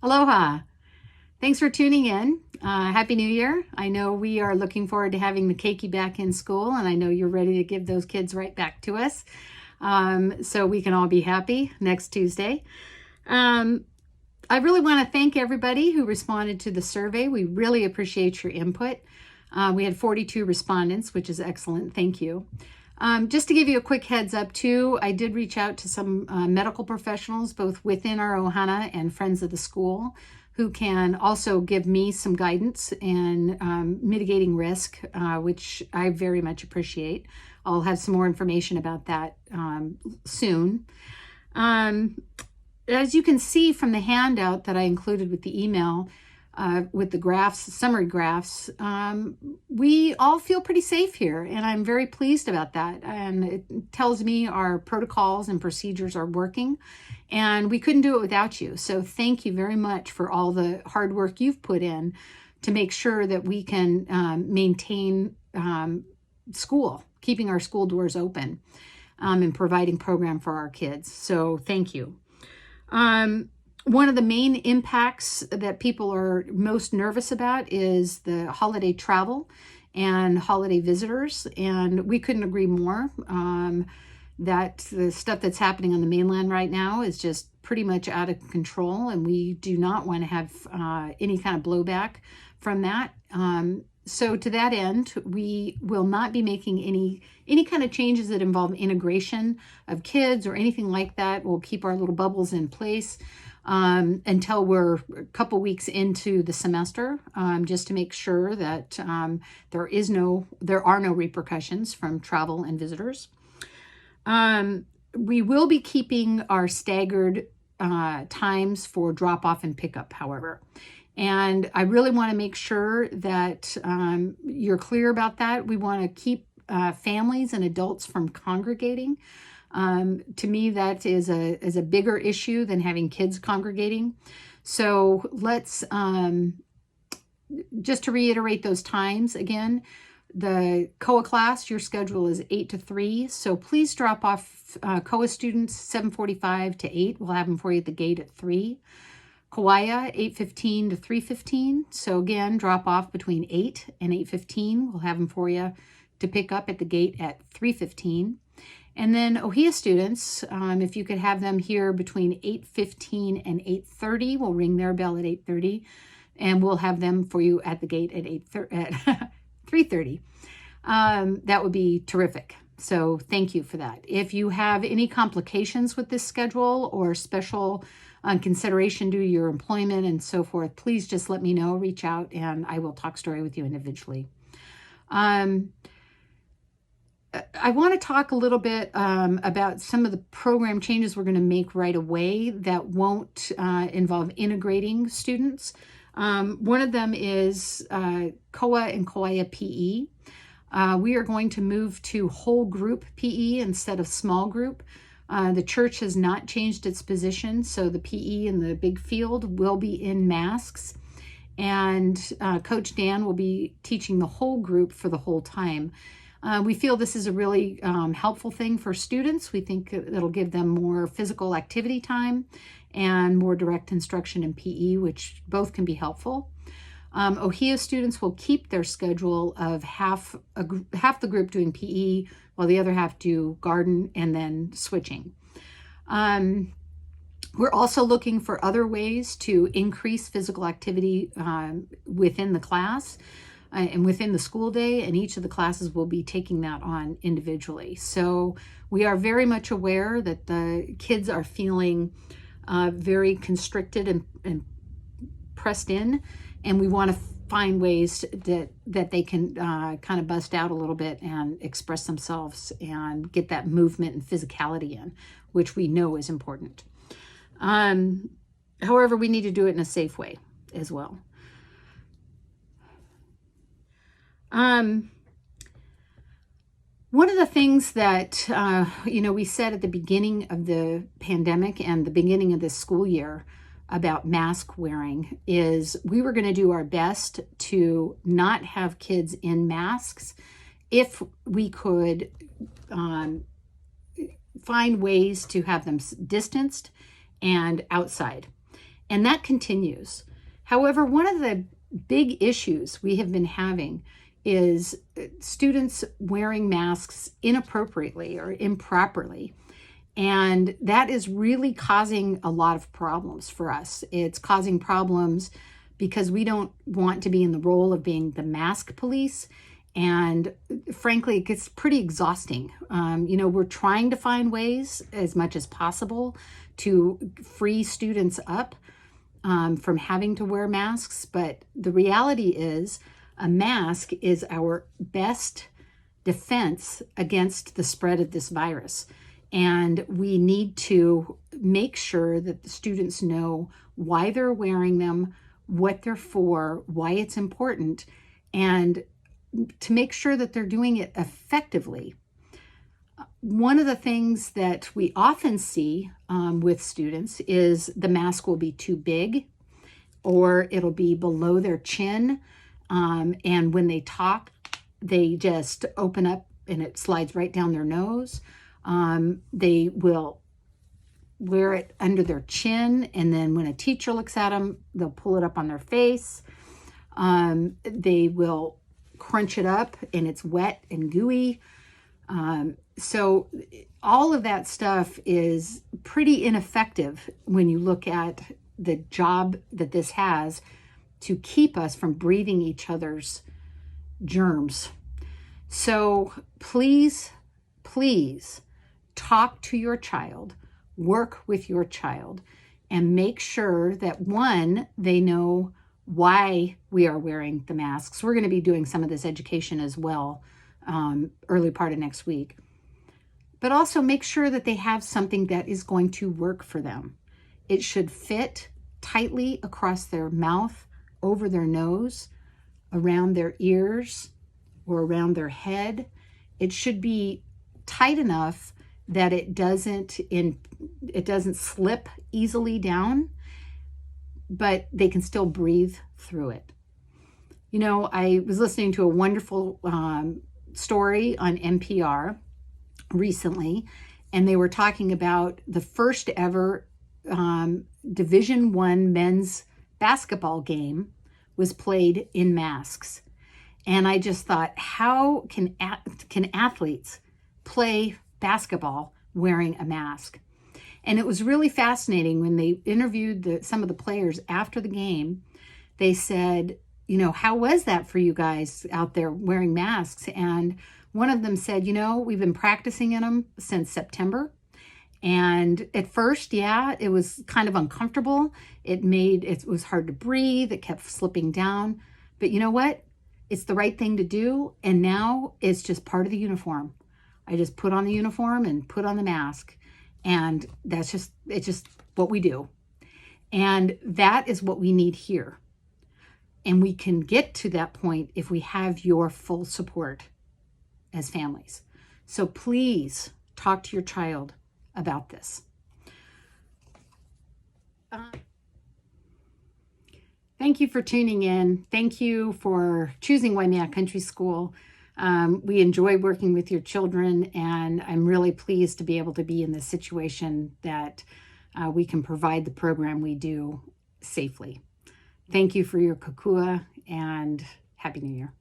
Aloha. Thanks for tuning in. Happy New Year. I know we are looking forward to having the Keiki back in school, and I know you're ready to give those kids right back to us so we can all be happy next Tuesday. I really want to thank everybody who responded to the survey. We really appreciate your input. We had 42 respondents, which is excellent. Thank you. Just to give you a quick heads up too, I did reach out to some medical professionals, both within our Ohana and Friends of the School, who can also give me some guidance in mitigating risk, which I very much appreciate. I'll have some more information about that soon. As you can see from the handout that I included with the email, with the graphs, summary graphs, we all feel pretty safe here, and I'm very pleased about that. And it tells me our protocols and procedures are working, and we couldn't do it without you. So thank you very much for all the hard work you've put in to make sure that we can maintain school, keeping our school doors open, and providing program for our kids. So thank you. One of the main impacts that people are most nervous about is the holiday travel and holiday visitors. And we couldn't agree more that the stuff that's happening on the mainland right now is just pretty much out of control. And we do not want to have any kind of blowback from that. So to that end, we will not be making any kind of changes that involve integration of kids or anything like that. We'll keep our little bubbles in place until we're a couple weeks into the semester, just to make sure that there are no repercussions from travel and visitors. We will be keeping our staggered times for drop off and pickup, however. And I really want to make sure that you're clear about that. We want to keep families and adults from congregating. To me, that is a bigger issue than having kids congregating. So let's, just to reiterate those times again, the COA class, your schedule is 8 to 3. So please drop off COA students 7:45 to 8. We'll have them for you at the gate at 3. Kauai, 8:15 to 3:15. So again, drop off between 8 and 8:15. We'll have them for you to pick up at the gate at 3:15. And then Ohia students, if you could have them here between 8:15 and 8:30, we'll ring their bell at 8:30, and we'll have them for you at the gate at 3:30. That would be terrific. So thank you for that. If you have any complications with this schedule or special consideration due to your employment and so forth, please just let me know, reach out, and I will talk story with you individually. I want to talk a little bit about some of the program changes we're going to make right away that won't involve integrating students. One of them is COA and Kauai PE. We are going to move to whole group PE instead of small group. The church has not changed its position, so the PE in the big field will be in masks. And Coach Dan will be teaching the whole group for the whole time. We feel this is a really helpful thing for students. We think it'll give them more physical activity time and more direct instruction in PE, which both can be helpful. Ohio students will keep their schedule of half the group doing PE while the other half do garden and then switching. We're also looking for other ways to increase physical activity within the class and within the school day, and each of the classes will be taking that on individually. So we are very much aware that the kids are feeling very constricted and pressed in, and we want to find ways that they can kind of bust out a little bit and express themselves and get that movement and physicality in, which we know is important. However, we need to do it in a safe way as well. One of the things that, we said at the beginning of the pandemic and the beginning of this school year about mask wearing is we were going to do our best to not have kids in masks if we could find ways to have them distanced and outside. And that continues. However, one of the big issues we have been having is students wearing masks inappropriately or improperly. And that is really causing a lot of problems for us. It's causing problems because we don't want to be in the role of being the mask police. And frankly, it gets pretty exhausting. We're trying to find ways as much as possible to free students up from having to wear masks. But the reality is a mask is our best defense against the spread of this virus. And we need to make sure that the students know why they're wearing them, what they're for, why it's important, and to make sure that they're doing it effectively. One of the things that we often see with students is the mask will be too big or it'll be below their chin. And when they talk, they just open up and it slides right down their nose. They will wear it under their chin, and then when a teacher looks at them, they'll pull it up on their face. They will crunch it up and it's wet and gooey. So all of that stuff is pretty ineffective when you look at the job that this has to keep us from breathing each other's germs. So please, please talk to your child, work with your child, and make sure that, one, they know why we are wearing the masks. We're going to be doing some of this education as well, early part of next week. But also make sure that they have something that is going to work for them. It should fit tightly across their mouth, over their nose, around their ears, or around their head. It should be tight enough that it doesn't slip easily down, but they can still breathe through it. I was listening to a wonderful story on NPR recently, and they were talking about the first ever Division I men's basketball game was played in masks. And I just thought, how can athletes play basketball wearing a mask? And it was really fascinating when they interviewed some of the players after the game. They said, how was that for you guys out there wearing masks? And one of them said, we've been practicing in them since September. And at first, it was kind of uncomfortable. It was hard to breathe. It kept slipping down. But you know what? It's the right thing to do. And now it's just part of the uniform. I just put on the uniform and put on the mask. And it's just what we do. And that is what we need here. And we can get to that point if we have your full support as families. So please talk to your child about this. Thank you for tuning in. Thank you for choosing Waimea Country School. We enjoy working with your children, and I'm really pleased to be able to be in this situation that we can provide the program we do safely. Thank you for your kokua, and Happy New Year.